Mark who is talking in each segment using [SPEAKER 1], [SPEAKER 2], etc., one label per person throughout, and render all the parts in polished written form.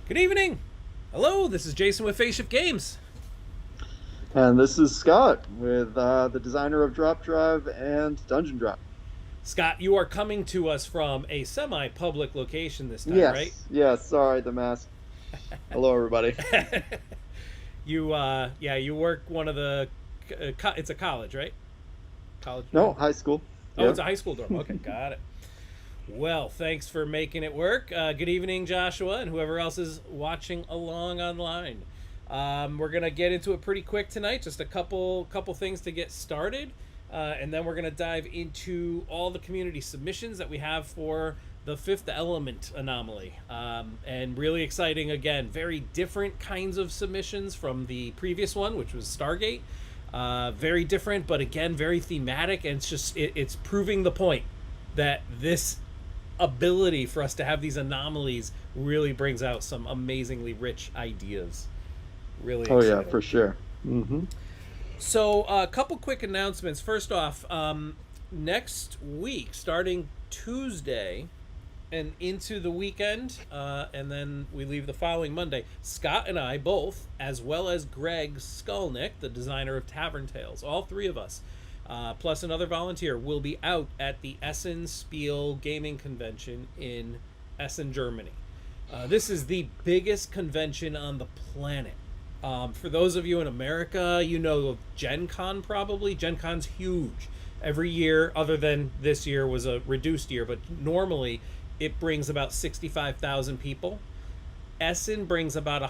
[SPEAKER 1] Good evening. Hello, this is Jason with Faceshift Games.
[SPEAKER 2] And this is Scott with the designer of Drop Drive and Dungeon Drop.
[SPEAKER 1] Scott, you are coming to us from a semi-public location this time, right?
[SPEAKER 2] Yes. Sorry, the mask. Hello, everybody.
[SPEAKER 1] You work one of the. It's a college, right? College
[SPEAKER 2] No,
[SPEAKER 1] dorm.
[SPEAKER 2] high school.
[SPEAKER 1] Oh,
[SPEAKER 2] Yeah.
[SPEAKER 1] it's a high school dorm. Okay, got it. Well, thanks for making it work. Good evening, Joshua, and whoever else is watching along online. We're gonna get into it pretty quick tonight. Just a couple things to get started, and then we're gonna dive into all the community submissions that we have for the Fifth Element Anomaly. And really exciting. Again, very different kinds of submissions from the previous one, which was Stargate. Very different, but again, very thematic, and it's proving the point that this ability for us to have these anomalies really brings out some amazingly rich ideas. Really
[SPEAKER 2] Oh yeah,
[SPEAKER 1] exciting.
[SPEAKER 2] for sure. Hmm.
[SPEAKER 1] So, a couple quick announcements. First off, next week, starting Tuesday and into the weekend, and then we leave the following Monday, Scott and I both, as well as Greg Skulnick, the designer of Tavern Tales, all three of us, plus another volunteer, will be out at the Essen Spiel Gaming Convention in Essen, Germany. This is the biggest convention on the planet. For those of you in America, you know of Gen Con probably. Gen Con's huge. Every year, other than this year was a reduced year, but normally it brings about 65,000 people. Essen brings about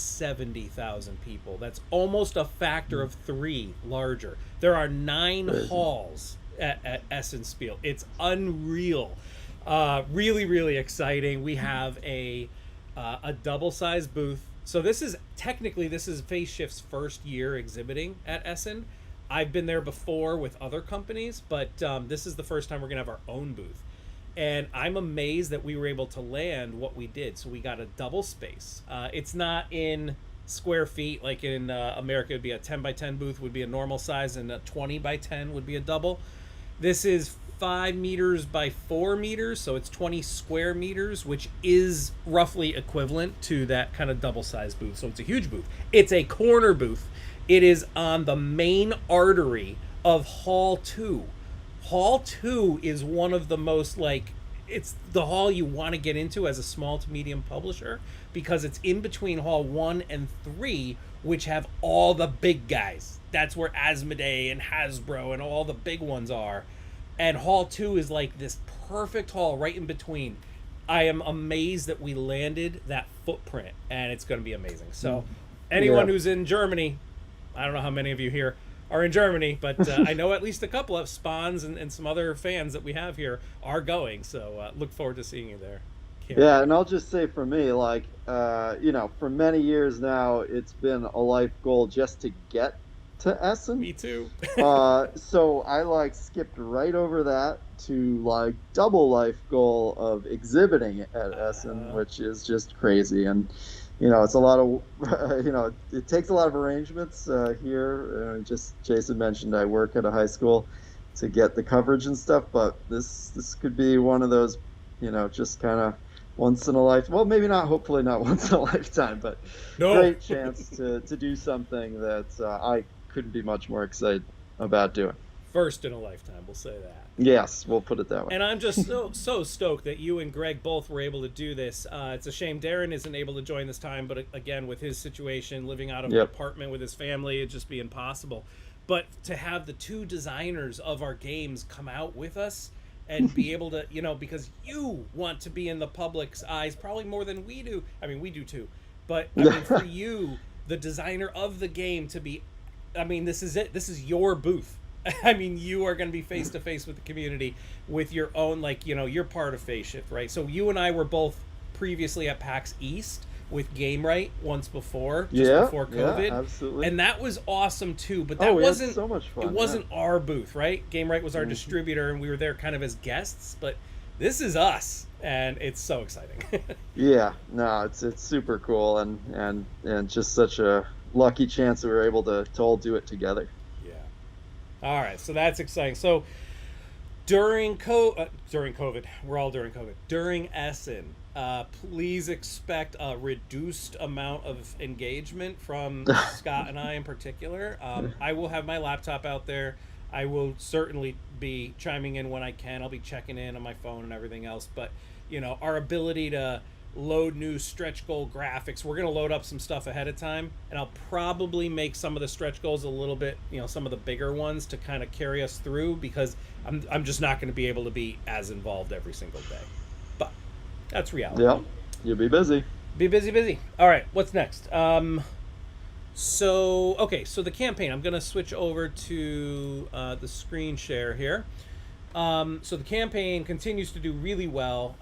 [SPEAKER 1] 170,000 people. That's almost a factor of three larger. There are nine
[SPEAKER 2] Crazy.
[SPEAKER 1] halls at Essen Spiel. It's unreal. Really, really exciting. We have a double sized booth. So this is Face Shift's first year exhibiting at Essen. I've been there before with other companies, but this is the first time we're gonna have our own booth. And I'm amazed that we were able to land what we did. So we got a double space. It's not in square feet like in America. It'd be a 10 by 10 booth would be a normal size, and a 20 by 10 would be a double. This is 5 meters by 4 meters, so it's 20 square meters, which is roughly equivalent to that kind of double size booth. So it's a huge booth. It's a corner booth. It is on the main artery of Hall 2. Hall 2 is one of the most, like, it's the hall you want to get into as a small to medium publisher, because it's in between Hall 1 and 3, which have all the big guys. That's where Asmodee and Hasbro and all the big ones are. And Hall 2 is like this perfect hall right in between. I am amazed that we landed that footprint, and it's going to be amazing. So
[SPEAKER 2] Yeah.
[SPEAKER 1] anyone who's in Germany, I don't know how many of you here are in Germany, but I know at least a couple of Spawns and some other fans that we have here are going. So look forward to seeing you there. Can't
[SPEAKER 2] Yeah,
[SPEAKER 1] wait.
[SPEAKER 2] and I'll just say for me, like, for many years now, it's been a life goal just to get to Essen.
[SPEAKER 1] Me too.
[SPEAKER 2] So I like skipped right over that to like double life goal of exhibiting at Essen,
[SPEAKER 1] uh,
[SPEAKER 2] which is just crazy. And it's a lot of it takes a lot of arrangements here. Just Jason mentioned I work at a high school to get the coverage and stuff, but this could be one of those, just kind of once in a life. Well, maybe not. Hopefully not once in a lifetime, but
[SPEAKER 1] no,
[SPEAKER 2] great chance to do something that I couldn't be much more excited about doing.
[SPEAKER 1] first in a lifetime, we'll say that.
[SPEAKER 2] Yes, we'll put it that way.
[SPEAKER 1] And I'm just so stoked that you and Greg both were able to do this. It's a shame Darren isn't able to join this time, but again, with his situation, living out of an
[SPEAKER 2] Yep.
[SPEAKER 1] apartment with his family, it'd just be impossible. But to have the two designers of our games come out with us and be able to, because you want to be in the public's eyes probably more than we do. I mean, we do too. But I mean, for you, the designer of the game to be, I mean, this is it. This is your booth. I mean, you are going to be face to face with the community with your own, like, you're part of Face Shift, right? So you and I were both previously at PAX East with Game Right once before, just
[SPEAKER 2] Yeah,
[SPEAKER 1] before
[SPEAKER 2] yeah,
[SPEAKER 1] COVID,
[SPEAKER 2] absolutely.
[SPEAKER 1] and that was awesome too. But
[SPEAKER 2] Oh,
[SPEAKER 1] that
[SPEAKER 2] we had
[SPEAKER 1] wasn't
[SPEAKER 2] so much
[SPEAKER 1] it
[SPEAKER 2] fun. Yeah.
[SPEAKER 1] wasn't our booth, right? Game Right was our
[SPEAKER 2] Mhm.
[SPEAKER 1] distributor, and we were there kind of as guests. But this is us, and it's so exciting.
[SPEAKER 2] Yeah, no, it's super cool and just such a lucky chance that we were able to all do it together.
[SPEAKER 1] Yeah. All right, so that's exciting. So During COVID, we're all during COVID. During Essen, please expect a reduced amount of engagement from Scott and I in particular. I will have my laptop out there. I will certainly be chiming in when I can. I'll be checking in on my phone and everything else. But our ability to load new stretch goal graphics. We're going to load up some stuff ahead of time, and I'll probably make some of the stretch goals a little bit, some of the bigger ones to kind of carry us through, because I'm just not going to be able to be as involved every single day. But that's reality.
[SPEAKER 2] Yeah, you'll be busy.
[SPEAKER 1] Be busy, busy. All right, what's next? So the campaign. I'm going to switch over to the screen share here. So the campaign continues to do really well.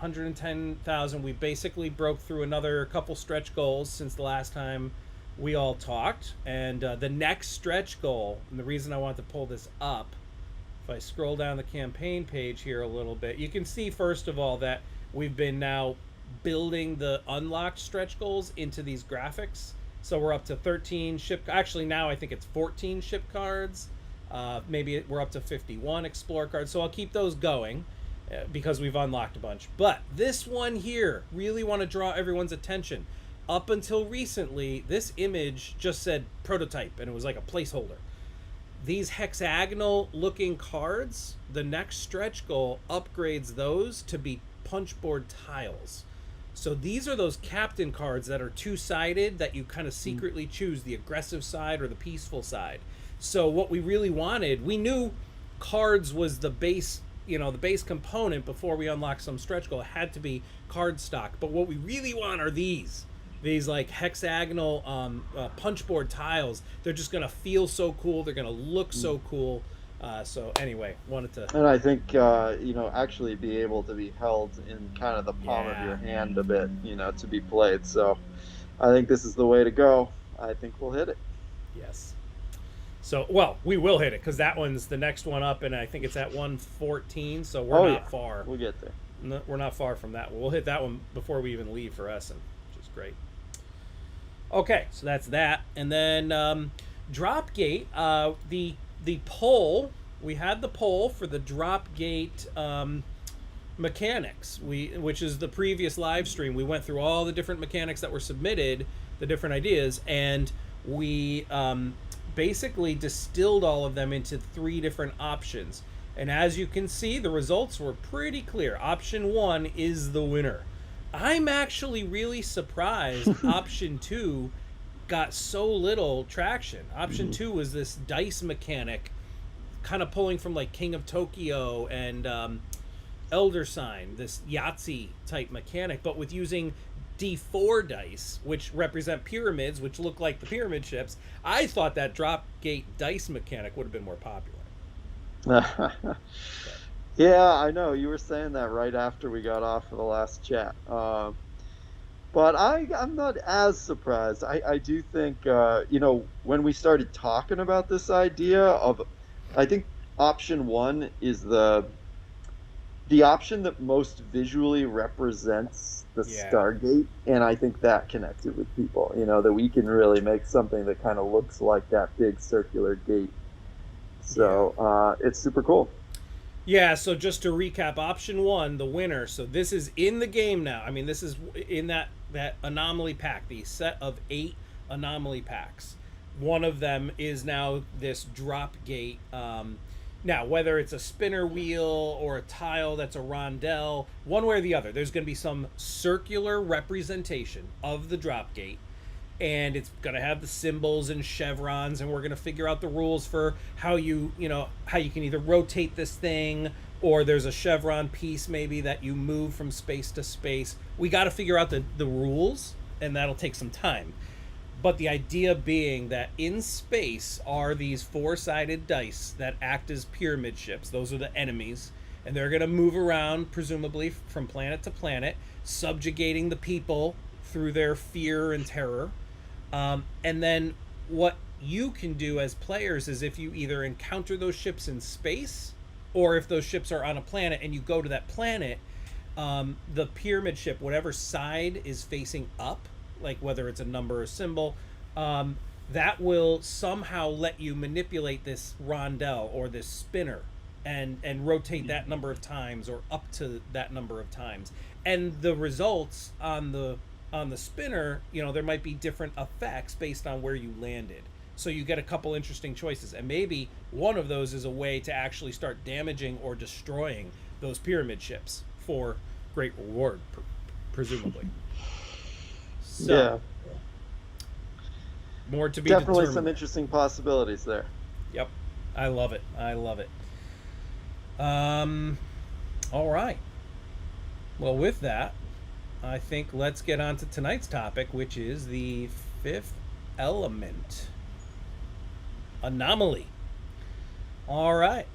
[SPEAKER 1] 110,000. We basically broke through another couple stretch goals since the last time we all talked. And the next stretch goal, and the reason I want to pull this up, if I scroll down the campaign page here a little bit, you can see first of all that we've been now building the unlocked stretch goals into these graphics. So we're up to 13 ship. Actually, now I think it's 14 ship cards. Maybe we're up to 51 explore cards. So I'll keep those going because we've unlocked a bunch. But this one here, really want to draw everyone's attention. Up until recently, this image just said prototype, and it was like a placeholder. These hexagonal looking cards, the next stretch goal upgrades those to be punchboard tiles. So these are those captain cards that are two-sided, that you kind of secretly choose the aggressive side or the peaceful side. So what we really wanted, we knew cards was the base, the base component before we unlock some stretch goal. It had to be card stock. But what we really want are these like hexagonal punchboard tiles. They're just going to feel so cool. They're going to look so cool. So anyway, wanted to...
[SPEAKER 2] And I think, actually be able to be held in kind of the palm of your hand a bit, to be played. So I think this is the way to go. I think we'll hit it.
[SPEAKER 1] Yes. So, well, we will hit it, because that one's the next one up, and I think it's at 114, so we're not far.
[SPEAKER 2] We'll get there.
[SPEAKER 1] No, we're not far from that one. We'll hit that one before we even leave for Essen, which is great. Okay, so that's that. And then Dropgate, the poll, we had the poll for the Dropgate mechanics, which is the previous live stream. We went through all the different mechanics that were submitted, the different ideas, and we basically distilled all of them into 3 different options. And as you can see, the results were pretty clear. Option 1 is the winner. I'm actually really surprised option 2 got so little traction. Option 2 was this dice mechanic, kind of pulling from like King of Tokyo and Elder Sign, this Yahtzee type mechanic, but with using D4 dice, which represent pyramids, which look like the pyramid ships. I thought that Dropgate dice mechanic would have been more popular.
[SPEAKER 2] Yeah, I know. You were saying that right after we got off of the last chat. But I'm not as surprised. I do think, when we started talking about this idea of, I think option 1 is the option that most visually represents the Stargate, and I think that connected with people, that we can really make something that kind of looks like that big circular gate. So it's super cool.
[SPEAKER 1] Yeah, so just to recap, option 1, the winner. So this is in the game now. I mean, this is in that Anomaly pack, the set of 8 Anomaly packs. One of them is now this Dropgate. Now, whether it's a spinner wheel or a tile that's a rondelle, one way or the other, there's going to be some circular representation of the Dropgate. And it's going to have the symbols and chevrons, and we're going to figure out the rules for how you can either rotate this thing, or there's a chevron piece maybe that you move from space to space. We got to figure out the rules, and that'll take some time. But the idea being that in space are these 4-sided dice that act as pyramid ships. Those are the enemies. And they're going to move around, presumably, from planet to planet, subjugating the people through their fear and terror. And then what you can do as players is, if you either encounter those ships in space, or if those ships are on a planet and you go to that planet, the pyramid ship, whatever side is facing up, like whether it's a number or symbol, that will somehow let you manipulate this rondelle or this spinner and rotate that number of times or up to that number of times. And the results on the spinner, there might be different effects based on where you landed. So you get a couple interesting choices, and maybe one of those is a way to actually start damaging or destroying those pyramid ships for great reward, presumably. So,
[SPEAKER 2] Yeah,
[SPEAKER 1] more to be
[SPEAKER 2] definitely
[SPEAKER 1] determined.
[SPEAKER 2] some interesting possibilities there.
[SPEAKER 1] Yep, I love it. I love it. Um, all right. Well, with that, I think let's get on to tonight's topic, which is the fifth element, Anomaly. All right.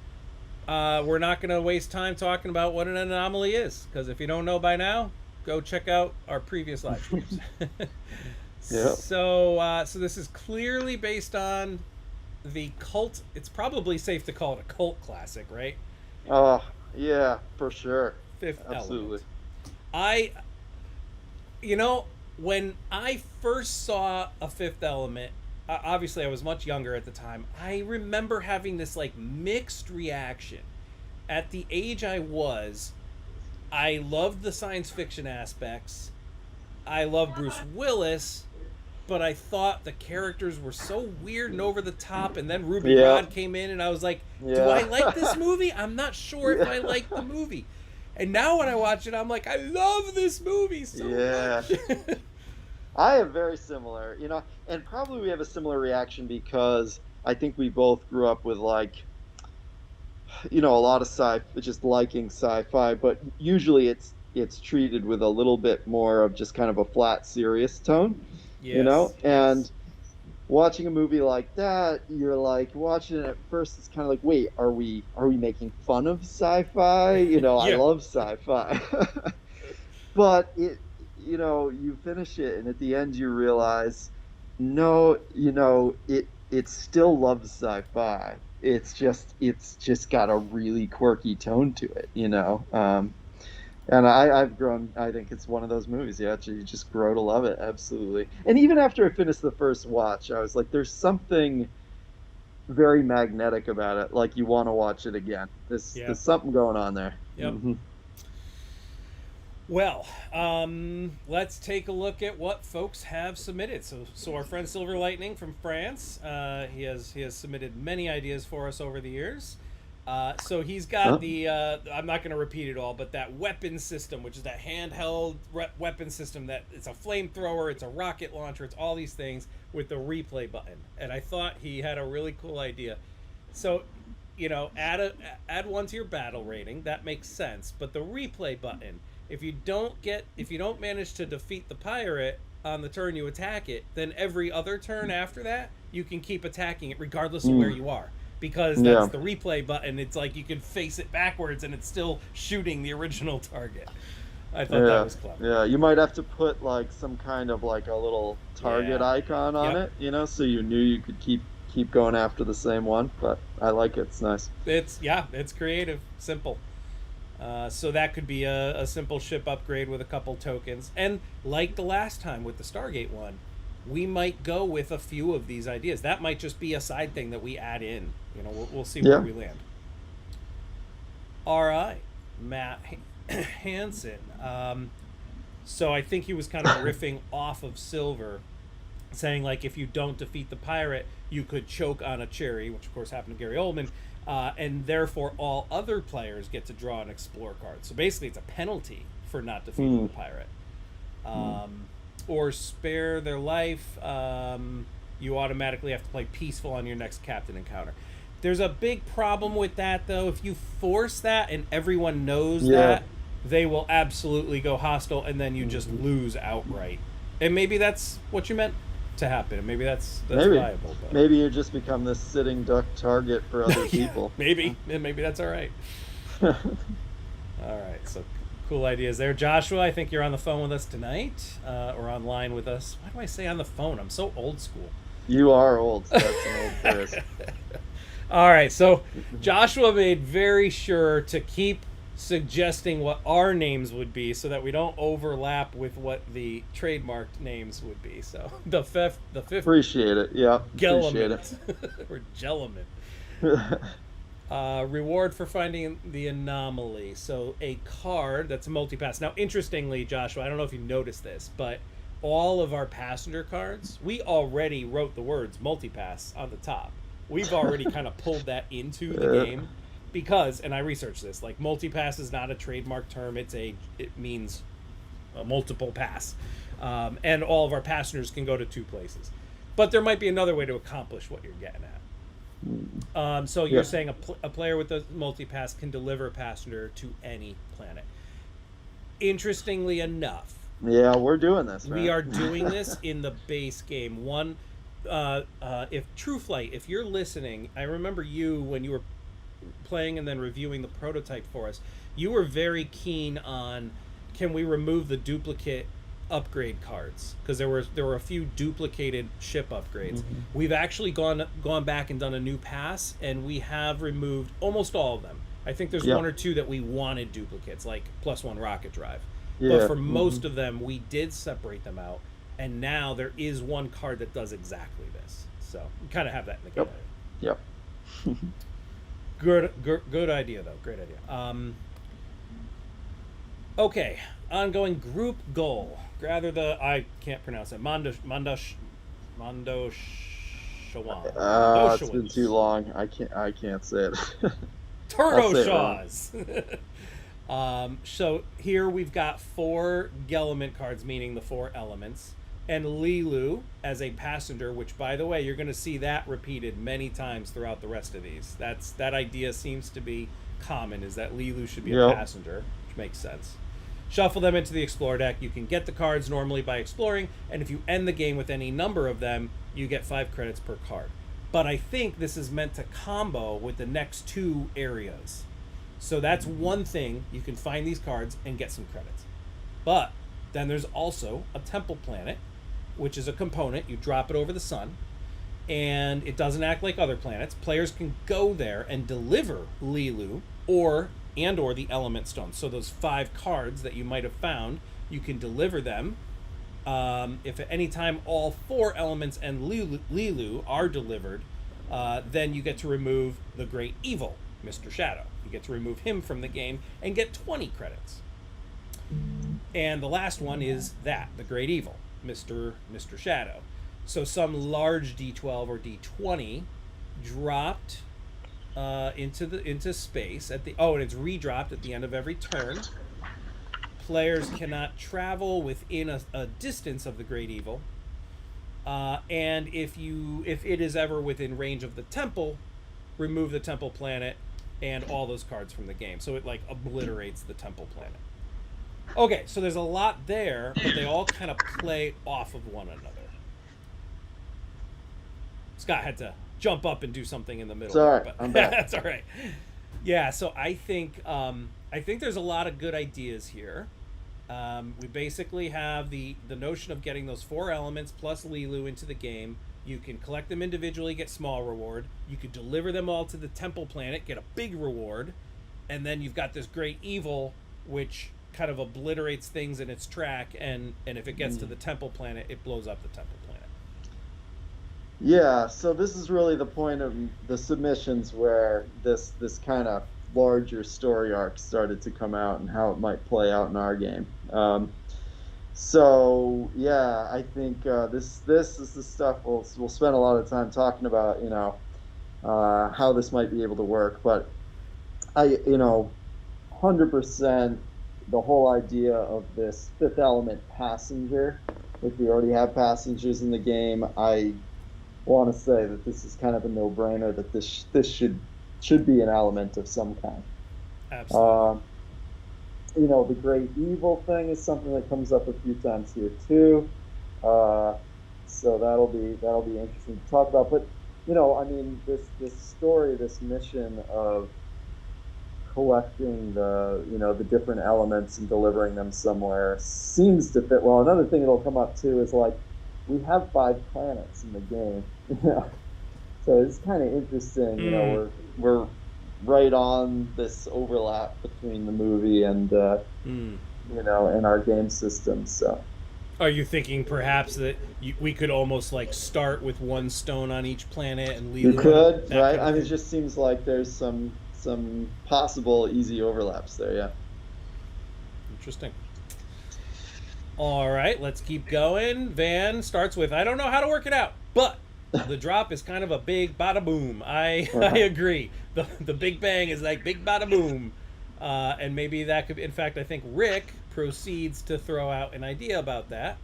[SPEAKER 1] We're not going to waste time talking about what an anomaly is, because if you don't know by now, go check out our previous live streams.
[SPEAKER 2] Yeah.
[SPEAKER 1] So this is clearly based on the cult. It's probably safe to call it a cult classic, right?
[SPEAKER 2] Oh, yeah, for sure.
[SPEAKER 1] Fifth
[SPEAKER 2] Absolutely.
[SPEAKER 1] Element. I, when I first saw a Fifth Element, obviously I was much younger at the time. I remember having this like mixed reaction. At the age I was, I loved the science fiction aspects. I loved Bruce Willis, but I thought the characters were so weird and over the top. And then Ruby
[SPEAKER 2] Yeah.
[SPEAKER 1] Rod came in, and I was like, do
[SPEAKER 2] Yeah.
[SPEAKER 1] I like this movie? I'm not sure if I like the movie. And now when I watch it, I'm like, I love this movie so
[SPEAKER 2] Yeah.
[SPEAKER 1] much.
[SPEAKER 2] I am very similar, and probably we have a similar reaction because I think we both grew up with like, a lot of just liking sci-fi, but usually it's treated with a little bit more of just kind of a flat, serious tone,
[SPEAKER 1] Yes,
[SPEAKER 2] and
[SPEAKER 1] yes.
[SPEAKER 2] watching a movie like that, you're like watching it at first. It's kind of like, wait, are we making fun of sci-fi? I
[SPEAKER 1] Yeah.
[SPEAKER 2] love sci-fi, but you finish it, and at the end you realize, no, it still loves sci-fi. It's just got a really quirky tone to it. And I've grown. I think it's one of those movies. You just grow to love it, absolutely. And even after I finished the first watch, I was like, there's something very magnetic about it. Like you want to watch it again.
[SPEAKER 1] Yeah.
[SPEAKER 2] There's something going on there.
[SPEAKER 1] Yep. Well, let's take a look at what folks have submitted. So our friend Silver Lightning from France, he has submitted many ideas for us over the years. So he's got
[SPEAKER 2] Huh?
[SPEAKER 1] the I'm not going to repeat it all, but that weapon system, which is that handheld weapon system that it's a flamethrower, it's a rocket launcher, it's all these things with the replay button. And I thought he had a really cool idea. So, add one to your battle rating. That makes sense. But the replay button, if you don't manage to defeat the pirate on the turn you attack it, then every other turn after that, you can keep attacking it regardless of where you are. Because that's
[SPEAKER 2] Yeah.
[SPEAKER 1] the replay button. It's like you can face it backwards and it's still shooting the original target. I thought that
[SPEAKER 2] Yeah,
[SPEAKER 1] was clever.
[SPEAKER 2] yeah. You might have to put like some kind of like a little target
[SPEAKER 1] Yeah.
[SPEAKER 2] icon on
[SPEAKER 1] Yep.
[SPEAKER 2] it, so you knew you could keep going after the same one. But I like it. It's nice.
[SPEAKER 1] It's creative, simple. So that could be a simple ship upgrade with a couple tokens. And like the last time with the Stargate one, we might go with a few of these ideas. That might just be a side thing that we add in. We'll see where
[SPEAKER 2] Yeah.
[SPEAKER 1] we land. All right, Matt Hansen. So I think he was kind of riffing off of Silver, saying like if you don't defeat the pirate, you could choke on a cherry, which of course happened to Gary Oldman, and therefore all other players get to draw an explore card. So basically, it's a penalty for not defeating the pirate. Or spare their life. You automatically have to play peaceful on your next captain encounter. There's a big problem with that, though. If you force that and everyone knows
[SPEAKER 2] Yeah.
[SPEAKER 1] that, they will absolutely go hostile, and then you just lose outright. And maybe that's what you meant to happen. And maybe that's
[SPEAKER 2] Maybe.
[SPEAKER 1] viable. But
[SPEAKER 2] Maybe you just become this sitting duck target for other people.
[SPEAKER 1] maybe that's all right. All right, so cool ideas there. Joshua, I think you're on the phone with us tonight, or online with us. Why do I say on the phone? I'm so old school.
[SPEAKER 2] You are old. That's an old phrase.
[SPEAKER 1] All right, so Joshua made very sure to keep suggesting what our names would be so that we don't overlap with what the trademarked names would be. So the fifth
[SPEAKER 2] Appreciate it. Yeah. Appreciate
[SPEAKER 1] Gellement or Gellement.
[SPEAKER 2] it.
[SPEAKER 1] Reward for finding the anomaly. So a card that's a multi-pass. Now, interestingly, Joshua, I don't know if you noticed this, but all of our passenger cards, we already wrote the words multi-pass on the top. We've already kind of pulled that into the
[SPEAKER 2] Uh,
[SPEAKER 1] game because, and I researched this, like multi-pass is not a trademark term. It means a multiple pass, and all of our passengers can go to two places. But there might be another way to accomplish what you're getting at. So you're
[SPEAKER 2] yeah,
[SPEAKER 1] saying a player with a multi-pass can deliver a passenger to any planet. Interestingly enough,
[SPEAKER 2] yeah, we're doing this,
[SPEAKER 1] we
[SPEAKER 2] man.
[SPEAKER 1] are doing this in the base game. If True Flight, if you're listening, I remember you when you were playing and then reviewing the prototype for us. You were very keen on, can we remove the duplicate upgrade cards, because there were a few duplicated ship upgrades.
[SPEAKER 2] Mhm.
[SPEAKER 1] We've actually gone back and done a new pass, and we have removed almost all of them. I think there's one
[SPEAKER 2] Yep.
[SPEAKER 1] or two that we wanted duplicates, like +1 rocket drive, but
[SPEAKER 2] Yeah.
[SPEAKER 1] for
[SPEAKER 2] Hmm.
[SPEAKER 1] most of them we did separate them out, and now there is one card that does exactly this. So we kind of have that in the game.
[SPEAKER 2] Yep. Yep.
[SPEAKER 1] Good idea though. Great idea. Okay, ongoing group goal. Gather the, I can't pronounce it. Mondo Shawan.
[SPEAKER 2] It's been too long. I can't say it. I'll
[SPEAKER 1] Turdo
[SPEAKER 2] say it wrong.
[SPEAKER 1] Shaws. So here we've got 4 Gelement cards, meaning the 4 elements, and Lilu as a passenger. Which, by the way, you're going to see that repeated many times throughout the rest of these. That idea seems to be common. Is that Lilu should be a
[SPEAKER 2] Yep.
[SPEAKER 1] passenger, which makes sense. Shuffle them into the Explore deck. You can get the cards normally by exploring, and if you end the game with any number of them, you get 5 credits per card. But I think this is meant to combo with the next 2 areas. So that's one thing. You can find these cards and get some credits. But then there's also a temple planet, which is a component. You drop it over the sun, and it doesn't act like other planets. Players can go there and deliver Lilu or the element stones. So those 5 cards that you might have found, you can deliver them. If at any time all 4 elements and Lilu are delivered, then you get to remove the Great Evil, Mr. Shadow. You get to remove him from the game and get 20 credits. And the last one is the Great Evil, Mr. Shadow. So some large D12 or D20 dropped into space and it's redropped at the end of every turn. Players cannot travel within a distance of the Great Evil, and if it is ever within range of the temple, remove the temple planet and all those cards from the game. So it like obliterates the temple planet. Okay, so there's a lot there, but they all kind of play off of one another. Scott had to jump up and do something in the middle.
[SPEAKER 2] It's all right.
[SPEAKER 1] But
[SPEAKER 2] I'm back.
[SPEAKER 1] that's all right. Yeah, so I think there's a lot of good ideas here. We basically have the notion of getting those 4 elements plus Lilu into the game. You can collect them individually, get small reward. You could deliver them all to the temple planet, get a big reward, and then you've got this Great Evil, which kind of obliterates things in its track, and if it gets to the temple planet, it blows up the temple planet.
[SPEAKER 2] Yeah, so this is really the point of the submissions where this kind of larger story arc started to come out and how it might play out in our game. So yeah, I think this is the stuff we'll spend a lot of time talking about. How this might be able to work, but 100% the whole idea of this 5th element passenger, if we already have passengers in the game, I want to say that this is kind of a no-brainer that this should be an element of some kind.
[SPEAKER 1] Absolutely.
[SPEAKER 2] The Great Evil thing is something that comes up a few times here too. So that'll be interesting to talk about. But this story, this mission of collecting the different elements and delivering them somewhere seems to fit well. Another thing that'll come up too is like we have 5 planets in the game. So it's kind of interesting. We're right on this overlap between the movie and and our game system. So
[SPEAKER 1] Are you thinking perhaps that we could almost like start with one stone on each planet and
[SPEAKER 2] You
[SPEAKER 1] Lilu on
[SPEAKER 2] could,
[SPEAKER 1] that
[SPEAKER 2] right?
[SPEAKER 1] kind
[SPEAKER 2] I
[SPEAKER 1] of
[SPEAKER 2] mean, it
[SPEAKER 1] thing?
[SPEAKER 2] just seems like there's some possible easy overlaps there. Yeah.
[SPEAKER 1] Interesting. All right, let's keep going. Van starts with, I don't know how to work it out, but the drop is kind of a big bada boom. I
[SPEAKER 2] Uh-huh.
[SPEAKER 1] agree. The big bang is like big bada boom. And maybe that could, in fact, I think Rick proceeds to throw out an idea about that,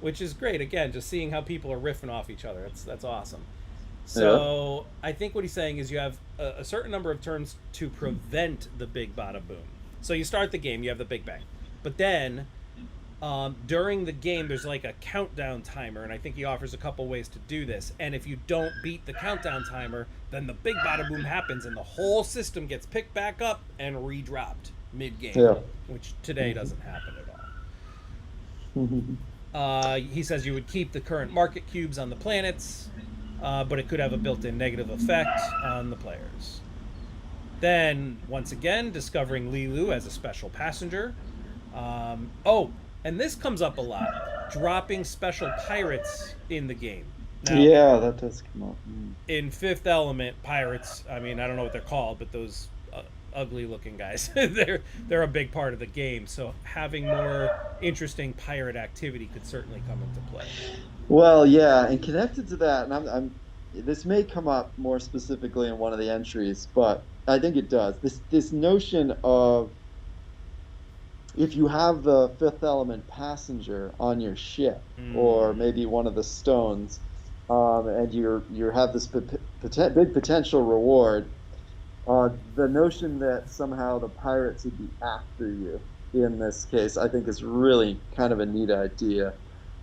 [SPEAKER 1] which is great. Again, just seeing how people are riffing off each other. That's awesome.
[SPEAKER 2] Yeah.
[SPEAKER 1] So I think what he's saying is you have a certain number of turns to prevent the big bada boom. So you start the game, you have the big bang, but then during the game there's like a countdown timer, and I think he offers a couple ways to do this. And if you don't beat the countdown timer, then the big bada boom happens, and the whole system gets picked back up and redropped mid game,
[SPEAKER 2] Yeah.
[SPEAKER 1] which today doesn't happen at all.
[SPEAKER 2] Mhm.
[SPEAKER 1] He says you would keep the current market cubes on the planets, but it could have a built-in negative effect on the players. Then, once again, discovering Lilu as a special passenger. Oh, and this comes up a lot. Dropping special pirates in the game. Now,
[SPEAKER 2] Yeah, that does come up.
[SPEAKER 1] in Fifth Element, pirates, I mean, I don't know what they're called, but those ugly looking guys, they're a big part of the game. So having more interesting pirate activity could certainly come into play.
[SPEAKER 2] Well, yeah, and connected to that, and this may come up more specifically in one of the entries, but I think it does. This notion of if you have the fifth element passenger on your ship, or
[SPEAKER 1] Mm,
[SPEAKER 2] maybe one of the stones, and you have this big potential reward, the notion that somehow the pirates would be after you in this case, I think is really kind of a neat idea,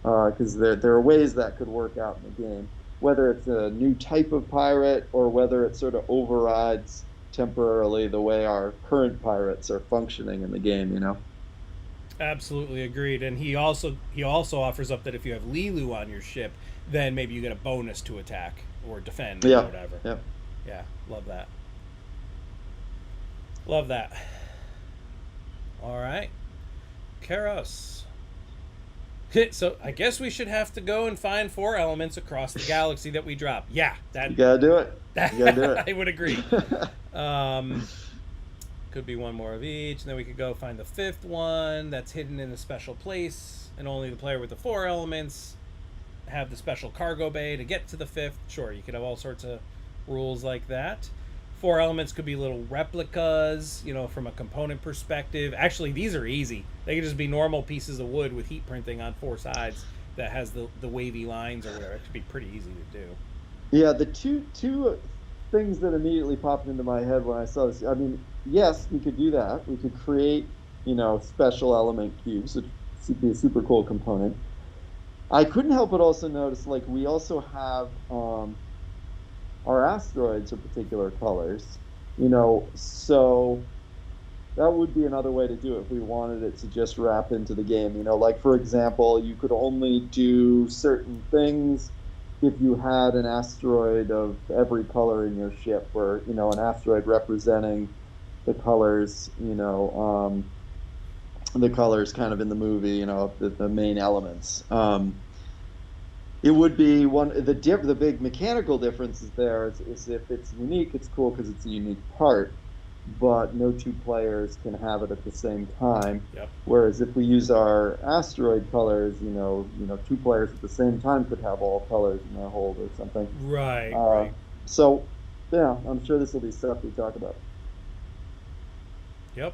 [SPEAKER 2] because there are ways that could work out in the game, whether it's a new type of pirate or whether it sort of overrides temporarily the way our current pirates are functioning in the game, you know?
[SPEAKER 1] absolutely agreed. And he also offers up that if you have Lilu on your ship, then maybe you get a bonus to attack or defend or
[SPEAKER 2] Yeah,
[SPEAKER 1] whatever.
[SPEAKER 2] yeah.
[SPEAKER 1] Yeah, love that. Love that. All right, Karos. So I guess we should have to go and find four elements across the galaxy that we drop. Yeah,
[SPEAKER 2] You gotta do it.
[SPEAKER 1] that
[SPEAKER 2] You gotta do it.
[SPEAKER 1] I would agree. Um, could be one more of each, and then we could go find the fifth one that's hidden in a special place, and only the player with the four elements have the special cargo bay to get to the fifth. Sure, you could have all sorts of rules like that. Four elements could be little replicas, from a component perspective. Actually, these are easy. They could just be normal pieces of wood with heat printing on four sides that has the wavy lines or whatever. It could be pretty easy to do.
[SPEAKER 2] Yeah, the two things that immediately popped into my head when I saw this. I mean, yes, we could do that. We could create, special element cubes, which would be a super cool component. I couldn't help but also notice, like, we also have our asteroids are particular colors, so that would be another way to do it if we wanted it to just wrap into the game. Like, for example, you could only do certain things if you had an asteroid of every color in your ship, or an asteroid representing the colors, the colors kind of in the movie, the main elements. It would be the big mechanical difference is there is if it's unique, it's cool because it's a unique part, but no two players can have it at the same time.
[SPEAKER 1] Yep.
[SPEAKER 2] Whereas if we use our asteroid colors, two players at the same time could have all colors in their hold or something.
[SPEAKER 1] Right,
[SPEAKER 2] Uh,
[SPEAKER 1] right.
[SPEAKER 2] so yeah, I'm sure this will be stuff we talk about.
[SPEAKER 1] Yep.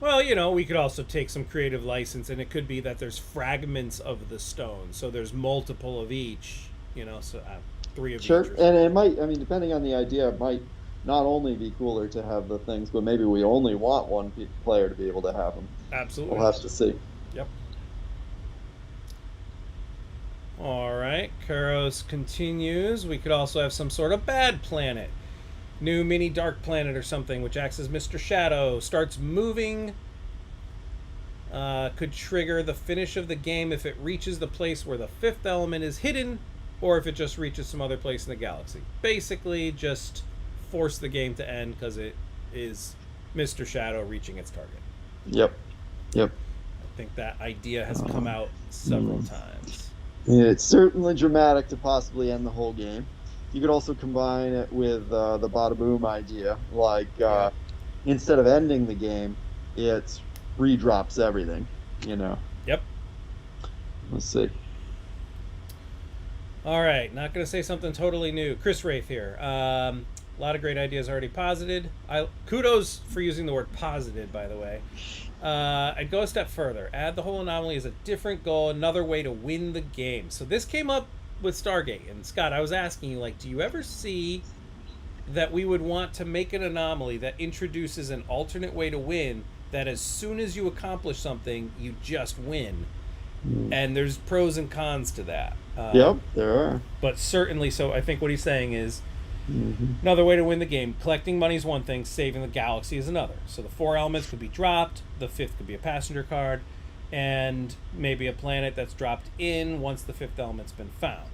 [SPEAKER 1] Well, we could also take some creative license, and it could be that there's fragments of the stone, so there's multiple of each. So three of
[SPEAKER 2] Sure,
[SPEAKER 1] each or
[SPEAKER 2] and
[SPEAKER 1] something.
[SPEAKER 2] it might. I mean, depending on the idea, it might not only be cooler to have the things, but maybe we only want one player to be able to have them. We'll
[SPEAKER 1] Absolutely.
[SPEAKER 2] have to see.
[SPEAKER 1] Yep. All right. Kuros continues. We could also have some sort of bad planet. New mini dark planet or something, which acts as Mr. Shadow. Starts moving. Could trigger the finish of the game if it reaches the place where the fifth element is hidden, or if it just reaches some other place in the galaxy. Basically, just force the game to end because it is Mr. Shadow reaching its target.
[SPEAKER 2] Yep. Yep.
[SPEAKER 1] think that idea has come out several times.
[SPEAKER 2] Yeah, it's certainly dramatic to possibly end the whole game. You could also combine it with the bada boom idea, like
[SPEAKER 1] Yep.
[SPEAKER 2] instead of ending the game, it redrops everything. You know,
[SPEAKER 1] Yep.
[SPEAKER 2] let's see.
[SPEAKER 1] All right, not going to say something totally new. Chris Rafe here. A lot of great ideas already posited. Kudos for using the word posited, by the way. I'd go a step further. Add the whole anomaly as a different goal, another way to win the game. So this came up with Stargate. And Scott, I was asking you, like, do you ever see that we would want to make an anomaly that introduces an alternate way to win, that as soon as you accomplish something, you just win? And there's pros and cons to that.
[SPEAKER 2] Yep, there are.
[SPEAKER 1] But certainly, so I think what he's saying is
[SPEAKER 2] Mm-hmm.
[SPEAKER 1] another way to win the game. Collecting money is one thing, saving the galaxy is another. So the 4 elements could be dropped, the 5th could be a passenger card, and maybe a planet that's dropped in once the 5th element's been found.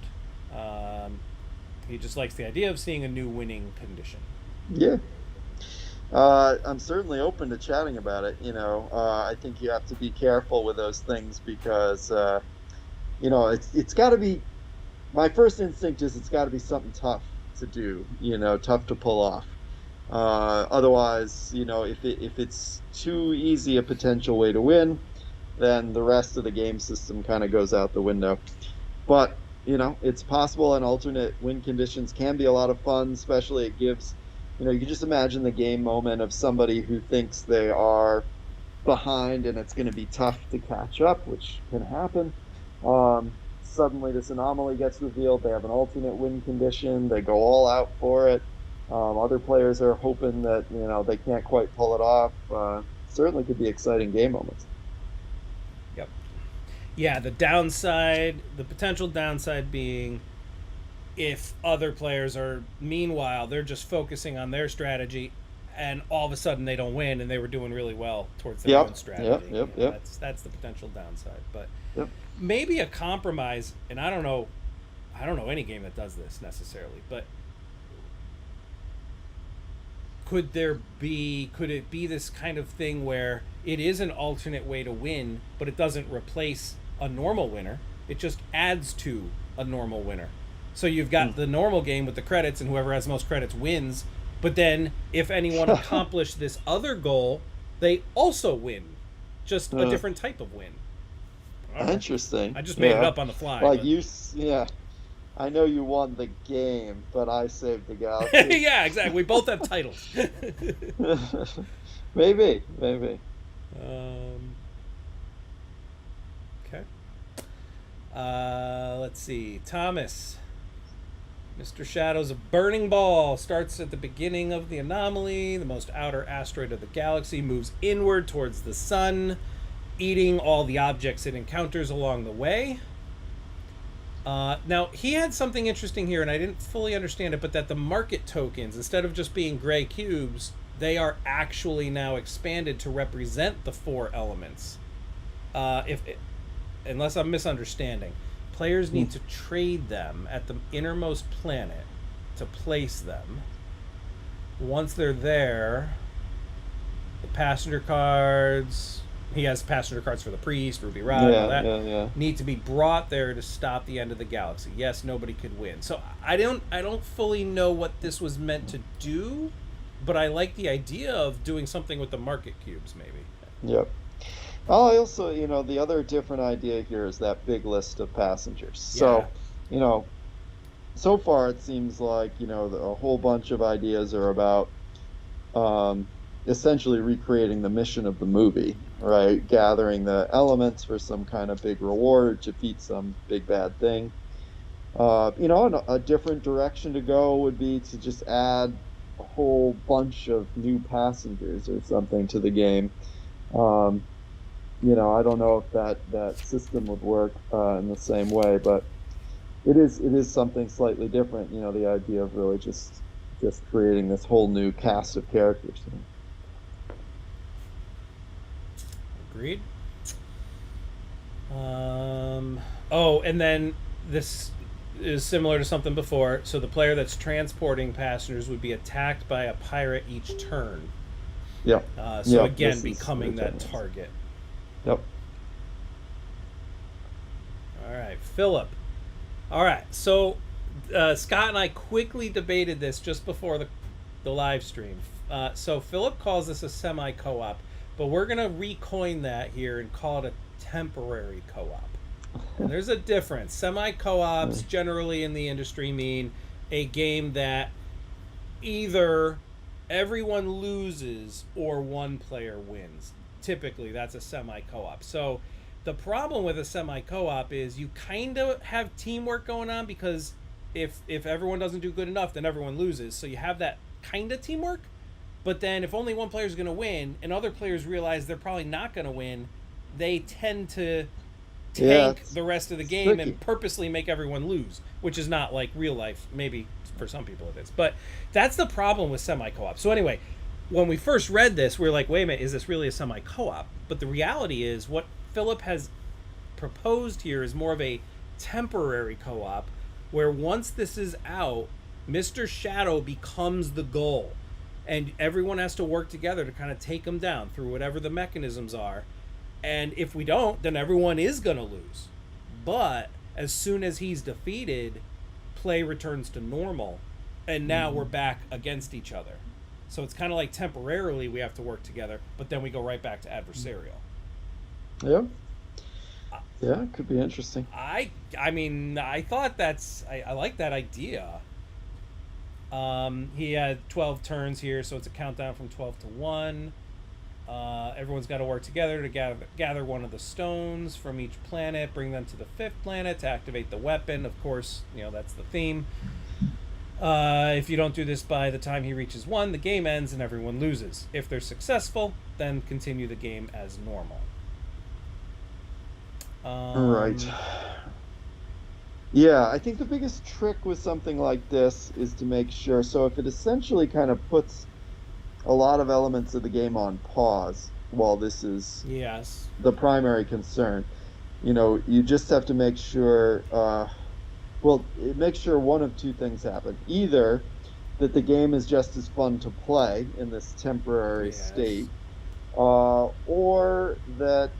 [SPEAKER 1] He just likes the idea of seeing a new winning condition.
[SPEAKER 2] Yeah. I'm certainly open to chatting about it. I think you have to be careful with those things because, it's got to be. My first instinct is it's got to be something tough to do. Tough to pull off. Otherwise, if it's too easy a potential way to win, then the rest of the game system kind of goes out the window. But it's possible, and alternate win conditions can be a lot of fun. Especially it gives. You can just imagine the game moment of somebody who thinks they are behind and it's going to be tough to catch up, which can happen. Suddenly this anomaly gets revealed. They have an alternate win condition. They go all out for it. Other players are hoping that, they can't quite pull it off. Certainly could be exciting game moments.
[SPEAKER 1] Yep. Yeah, the potential downside being if other players are, meanwhile, they're just focusing on their strategy and all of a sudden they don't win and they were doing really well towards their own strategy.
[SPEAKER 2] Yep.
[SPEAKER 1] That's the potential downside. But
[SPEAKER 2] Yep.
[SPEAKER 1] maybe a compromise, and I don't know any game that does this necessarily, but could it be this kind of thing where it is an alternate way to win, but it doesn't replace a normal winner, it just adds to a normal winner? So you've got the normal game with the credits, and whoever has the most credits wins. But then, if anyone accomplished this other goal, they also win. Just a different type of win.
[SPEAKER 2] Interesting.
[SPEAKER 1] I just made it up on the fly.
[SPEAKER 2] Like I know you won the game, but I saved the galaxy.
[SPEAKER 1] Yeah, exactly. We both have titles.
[SPEAKER 2] Maybe.
[SPEAKER 1] Okay. Let's see. Thomas. Mr. Shadow's a burning ball. Starts at the beginning of the anomaly, the most outer asteroid of the galaxy, moves inward towards the sun, eating all the objects it encounters along the way. Now, he had something interesting here, and I didn't fully understand it, but that the market tokens, instead of just being gray cubes, they are actually now expanded to represent the 4 elements. Unless I'm misunderstanding. Players need to trade them at the innermost planet to place them. Once they're there, the passenger cards... He has passenger cards for the priest, Ruby Rod, all that. Need to be brought there to stop the end of the galaxy. Yes, nobody could win. So I don't fully know what this was meant to do, but I like the idea of doing something with the market cubes, maybe.
[SPEAKER 2] Yep. I also, the other different idea here is that big list of passengers.
[SPEAKER 1] Yeah.
[SPEAKER 2] So, so far it seems like, a whole bunch of ideas are about essentially recreating the mission of the movie, right? Gathering the elements for some kind of big reward, defeat some big bad thing. A different direction to go would be to just add a whole bunch of new passengers or something to the game. I don't know if that system would work in the same way, but it is something slightly different. The idea of really just creating this whole new cast of characters.
[SPEAKER 1] Agreed. And then this is similar to something before. So the player that's transporting passengers would be attacked by a pirate each turn.
[SPEAKER 2] Yeah.
[SPEAKER 1] Again, becoming that target.
[SPEAKER 2] Yep.
[SPEAKER 1] All right, Philip. All right, so Scott and I quickly debated this just before the live stream. So Philip calls this a semi co-op, but we're gonna recoin that here and call it a temporary co-op. And there's a difference. Semi co-ops generally in the industry mean a game that either everyone loses or one player wins. Typically, that's a semi co-op. So the problem with a semi co-op is you kind of have teamwork going on, because if everyone doesn't do good enough, then everyone loses. So you have that kind of teamwork. But then if only one player is going to win and other players realize they're probably not going to win, they tend to tank the rest of the game
[SPEAKER 2] tricky.
[SPEAKER 1] and purposely make everyone lose, which is not like real life. Maybe for some people it is, but that's the problem with semi co-op. So anyway, when we first read this, we are like, wait a minute, is this really a semi co-op? But the reality is, what Philip has proposed here is more of a temporary co-op, where once this is out, Mr. Shadow becomes the goal, and everyone has to work together to kind of take him down through whatever the mechanisms are. And if we don't, then everyone is going to lose. But as soon as he's defeated, play returns to normal, and now we're back against each other. So it's kind of like temporarily we have to work together, but then we go right back to adversarial.
[SPEAKER 2] Yeah. Yeah, it could be interesting.
[SPEAKER 1] I mean, I thought I like that idea. He had 12 turns here, so it's a countdown from 12 to 1. Everyone's got to work together to gather one of the stones from each planet, bring them to the 5th planet to activate the weapon. Of course, that's the theme. If you don't do this by the time he reaches 1, the game ends and everyone loses. If they're successful, then continue the game as normal.
[SPEAKER 2] Right. Yeah, I think the biggest trick with something like this is to make sure. So if it essentially kind of puts a lot of elements of the game on pause while this is
[SPEAKER 1] yes
[SPEAKER 2] the primary concern, you just have to make sure. Make sure one of two things happen: either that the game is just as fun to play in this temporary state, or that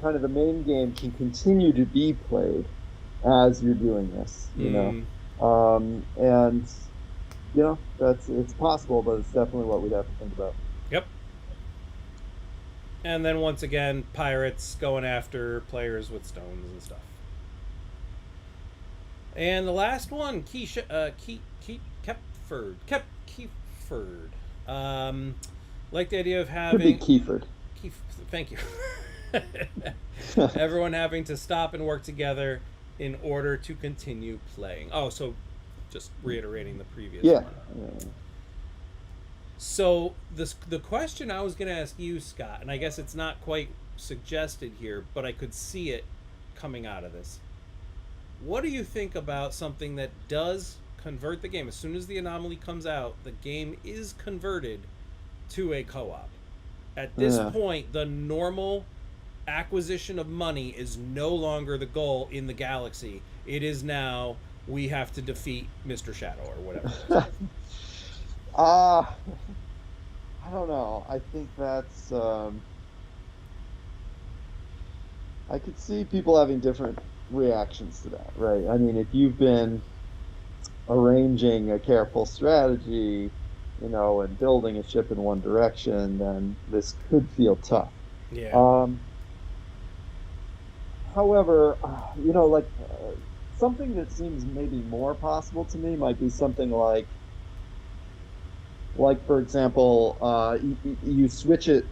[SPEAKER 2] kind of the main game can continue to be played as you're doing this, and it's possible, but it's definitely what we'd have to think about.
[SPEAKER 1] Yep. And then once again, pirates going after players with stones and stuff. And the last one, Kepford. Like the idea of having...
[SPEAKER 2] Could be Keyford.
[SPEAKER 1] Thank you. Everyone having to stop and work together in order to continue playing. Oh, so just reiterating the previous one. Yeah. So the question I was going to ask you, Scott, and I guess it's not quite suggested here, but I could see it coming out of this. What do you think about something that does convert the game? As soon as the Anomaly comes out, the game is converted to a co-op. At this point, the normal acquisition of money is no longer the goal in the galaxy. It is now, we have to defeat Mr. Shadow or whatever.
[SPEAKER 2] I don't know. I think that's... I could see people having different reactions to that, right? I mean, if you've been arranging a careful strategy, and building a ship in one direction, then this could feel tough.
[SPEAKER 1] Yeah.
[SPEAKER 2] However, something that seems maybe more possible to me might be something like for example, you switch it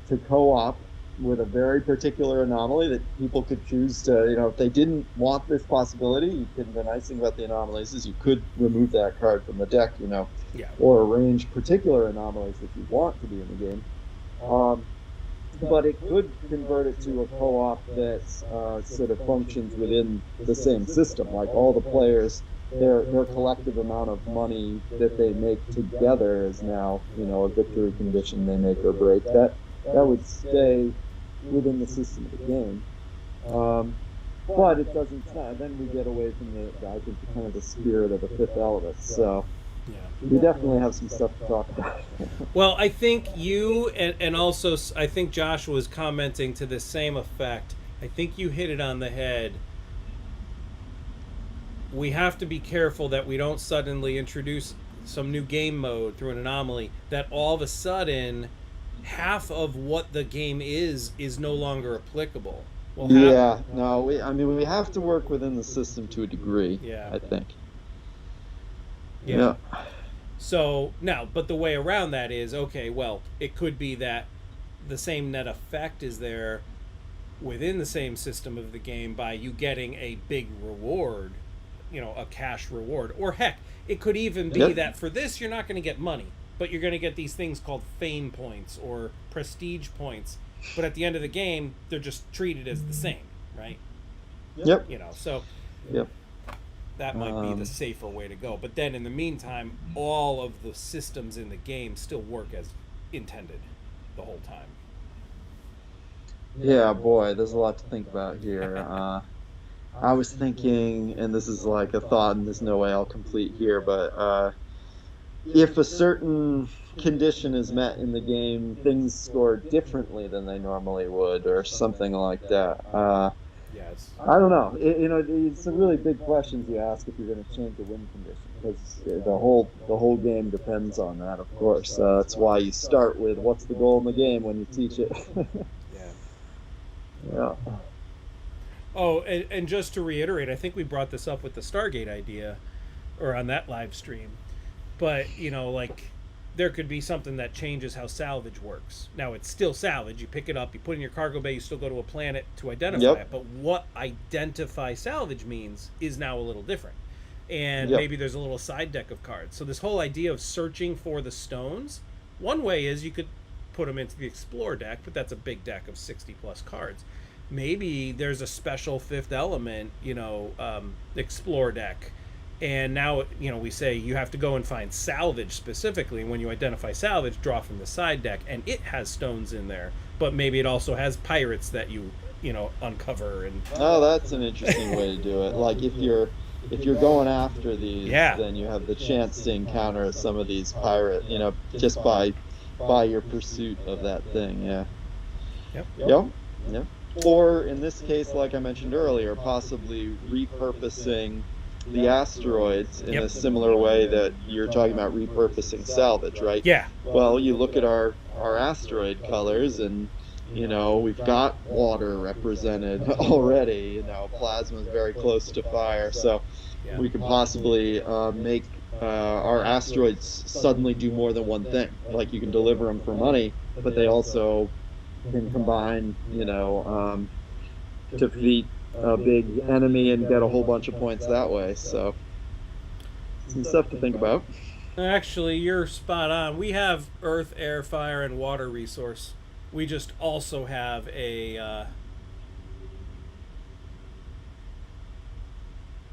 [SPEAKER 2] to co-op with a very particular anomaly that people could choose to, if they didn't want this possibility, the nice thing about the anomalies is you could remove that card from the deck, or arrange particular anomalies that you want to be in the game. But it could convert it to a co-op that sort of functions within the same system, like all the players, their collective amount of money that they make together is now, a victory condition they make or break. That would stay within the system of the game. But it doesn't, then we get away from I think, kind of the spirit of the fifth element. So we definitely have some stuff to talk about.
[SPEAKER 1] Well, I think you and also I think Josh was commenting to the same effect I think you hit it on the head. We have to be careful that we don't suddenly introduce some new game mode through an anomaly that all of a sudden half of what the game is no longer applicable. Well,
[SPEAKER 2] Yeah, no, I mean, we have to work within the system to a degree,
[SPEAKER 1] yeah,
[SPEAKER 2] I think.
[SPEAKER 1] yeah.
[SPEAKER 2] Yeah.
[SPEAKER 1] So now, but the way around that is okay. Well, it could be that the same net effect is there within the same system of the game by you getting a big reward, a cash reward. Or heck, it could even be
[SPEAKER 2] Yep.
[SPEAKER 1] that for this you're not going to get money, but you're going to get these things called fame points or prestige points. But at the end of the game, they're just treated as the same, right?
[SPEAKER 2] Yep.
[SPEAKER 1] So
[SPEAKER 2] Yep.
[SPEAKER 1] that might be the
[SPEAKER 2] Um,
[SPEAKER 1] safer way to go. But then in the meantime, all of the systems in the game still work as intended the whole time.
[SPEAKER 2] yeah, boy, there's a lot to think about here. I was thinking, and this is like a thought, and there's no way I'll complete here, but if a certain condition is met in the game, things score differently than they normally would, or something like that.
[SPEAKER 1] Yes.
[SPEAKER 2] I don't know. It's some really big questions you ask if you're going to change a win condition, because the whole game depends on that. Of course, that's why you start with what's the goal in the game when you teach it.
[SPEAKER 1] Yeah.
[SPEAKER 2] Yeah.
[SPEAKER 1] Oh, and just to reiterate, I think we brought this up with the Stargate idea, or on that live stream. But like there could be something that changes how salvage works. Now it's still salvage. You pick it up, you put it in your cargo bay, you still go to a planet to identify
[SPEAKER 2] Yep.
[SPEAKER 1] it. But what identify salvage means is now a little different. And
[SPEAKER 2] Yep.
[SPEAKER 1] maybe there's a little side deck of cards. So this whole idea of searching for the stones, one way is you could put them into the Explore deck, but that's a big deck of 60 plus cards. Maybe there's a special fifth element, Explore deck, and now we say you have to go and find salvage specifically. When you identify salvage, draw from the side deck, and it has stones in there, but maybe it also has pirates that you uncover. And
[SPEAKER 2] Oh, that's an interesting way to do it. Like if you're going after these,
[SPEAKER 1] Yeah.
[SPEAKER 2] then you have the chance to encounter some of these pirate, just by your pursuit of that thing. Yeah.
[SPEAKER 1] Yep.
[SPEAKER 2] Yep. Yep. Or in this case, like I mentioned earlier, possibly repurposing the asteroids in
[SPEAKER 1] Yep.
[SPEAKER 2] a similar way that you're talking about repurposing salvage, right?
[SPEAKER 1] Yeah.
[SPEAKER 2] Well, you look at our asteroid colors, and we've got water represented already. Plasma is very close to fire, so
[SPEAKER 1] Yeah.
[SPEAKER 2] we could possibly make our asteroids suddenly do more than one thing. Like you can deliver them for money, but they also can combine, to defeat a big enemy and get a whole bunch of points that way. So some stuff to think about.
[SPEAKER 1] Actually, you're spot on. We have earth, air, fire, and water resource. We just also have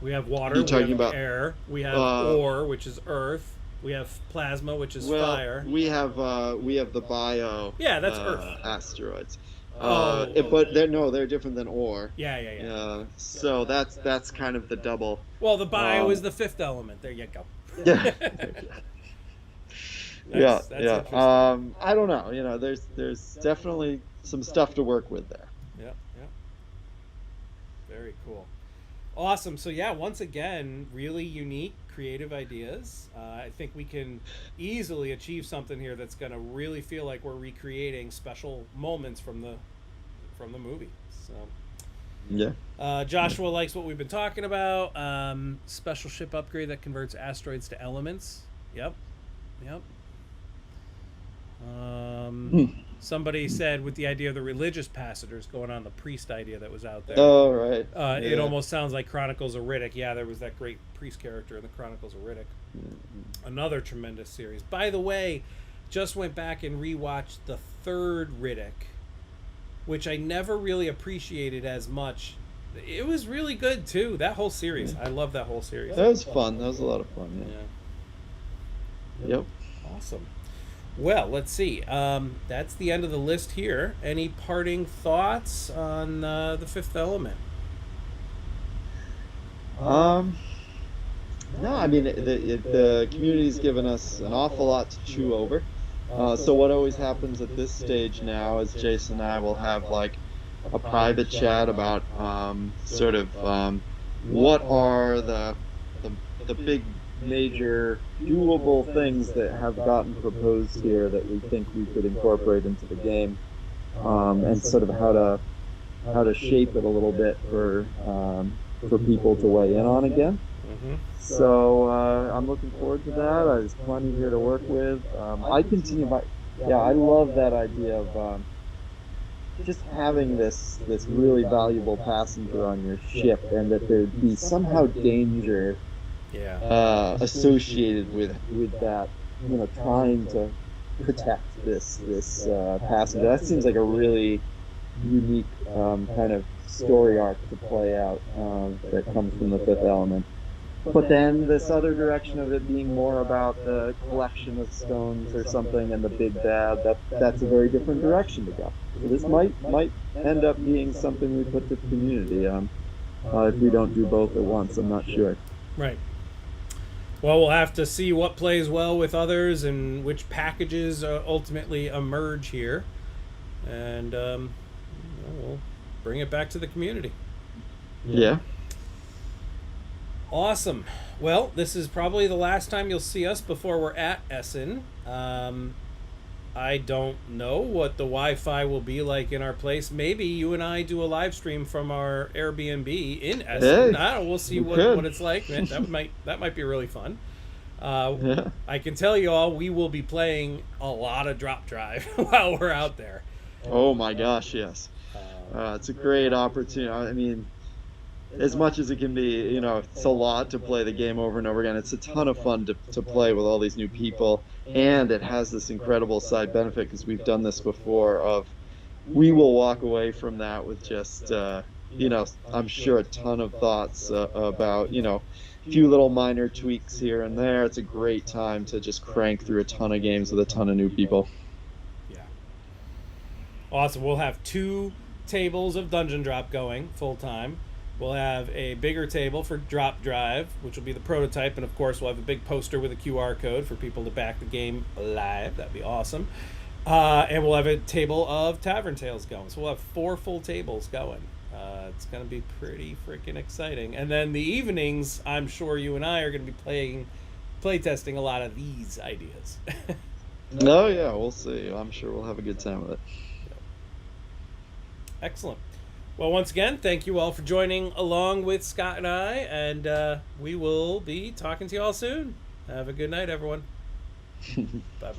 [SPEAKER 1] we have water,
[SPEAKER 2] You're
[SPEAKER 1] we
[SPEAKER 2] talking
[SPEAKER 1] have
[SPEAKER 2] about
[SPEAKER 1] air, we have ore, which is earth, we have plasma, which is
[SPEAKER 2] well,
[SPEAKER 1] fire.
[SPEAKER 2] we have the bio.
[SPEAKER 1] Yeah, that's Earth.
[SPEAKER 2] Asteroids.
[SPEAKER 1] Oh.
[SPEAKER 2] But they're different than ore.
[SPEAKER 1] Yeah.
[SPEAKER 2] So that's kind of the double.
[SPEAKER 1] Well, the bio is the fifth element. There you go.
[SPEAKER 2] Yeah.
[SPEAKER 1] That's
[SPEAKER 2] yeah.
[SPEAKER 1] interesting.
[SPEAKER 2] I don't know. There's definitely some stuff to work with there.
[SPEAKER 1] Yeah. Very cool. Awesome. So yeah, once again, really unique, creative ideas. I think we can easily achieve something here that's going to really feel like we're recreating special moments from the movie. So
[SPEAKER 2] Yeah.
[SPEAKER 1] Joshua likes what we've been talking about. Special ship upgrade that converts asteroids to elements. Yep. Somebody said with the idea of the religious passengers going on the priest idea that was out there.
[SPEAKER 2] Oh, right.
[SPEAKER 1] It almost sounds like Chronicles of Riddick. Yeah, there was that great priest character in the Chronicles of Riddick. Another tremendous series. By the way, just went back and rewatched the third Riddick, which I never really appreciated as much. It was really good too. That whole series. I love that whole series.
[SPEAKER 2] That was fun. That was a lot of fun. Yeah. Yep.
[SPEAKER 1] Awesome. Well, let's see. That's the end of the list here. Any parting thoughts on the Fifth Element?
[SPEAKER 2] No, I mean the community's given us an awful lot to chew over. So what always happens at this stage now is Jason and I will have like a private chat about sort of what are the the big major doable things that have gotten proposed here that we think we could incorporate into the game, and sort of how to shape it a little bit for people to weigh in on again.
[SPEAKER 1] Mm-hmm.
[SPEAKER 2] So I'm looking forward to that. There's plenty here to work with. I continue my, yeah, I love that idea of just having this really valuable passenger on your ship, and that there'd be somehow danger
[SPEAKER 1] Yeah.
[SPEAKER 2] associated with that. You know, trying to protect this passenger. That seems like a really unique kind of story arc to play out that comes from the Fifth Element. But then this other direction of it being more about the collection of stones or something and the big bad, that's a very different direction to go. So this might end up being something we put to the community. If we don't do both at once, I'm not sure.
[SPEAKER 1] Right. Well, we'll have to see what plays well with others and which packages ultimately emerge here, and we'll bring it back to the community.
[SPEAKER 2] Yeah.
[SPEAKER 1] Awesome. Well, this is probably the last time you'll see us before we're at Essen. I don't know what the Wi-Fi will be like in our place. Maybe you and I do a live stream from our Airbnb in Essen.
[SPEAKER 2] Hey,
[SPEAKER 1] I don't know, we'll see
[SPEAKER 2] we
[SPEAKER 1] what
[SPEAKER 2] could.
[SPEAKER 1] it's like. That might be really fun.
[SPEAKER 2] Yeah.
[SPEAKER 1] I can tell you all, we will be playing a lot of Drop Drive while we're out there.
[SPEAKER 2] Oh my gosh, yes. It's a great opportunity. I mean, as much as it can be, you know, it's a lot to play the game over and over again. It's a ton of fun to play with all these new people. And it has this incredible side benefit because we've done this before of we will walk away from that with just, you know, I'm sure a ton of thoughts about, you know, a few little minor tweaks here and there. It's a great time to just crank through a ton of games with a ton of new people.
[SPEAKER 1] Yeah. Awesome. We'll have 2 tables of Dungeon Drop going full time. We'll have a bigger table for Drop Drive, which will be the prototype, and of course we'll have a big poster with a QR code for people to back the game live. That'd be awesome. And we'll have a table of Tavern Tales going. So we'll have 4 full tables going. It's going to be pretty freaking exciting. And then the evenings, I'm sure you and I are going to be playtesting a lot of these ideas.
[SPEAKER 2] Oh, yeah, we'll see. I'm sure we'll have a good time with it.
[SPEAKER 1] Excellent. Well, once again, thank you all for joining along with Scott and I, and we will be talking to you all soon. Have a good night, everyone. Bye.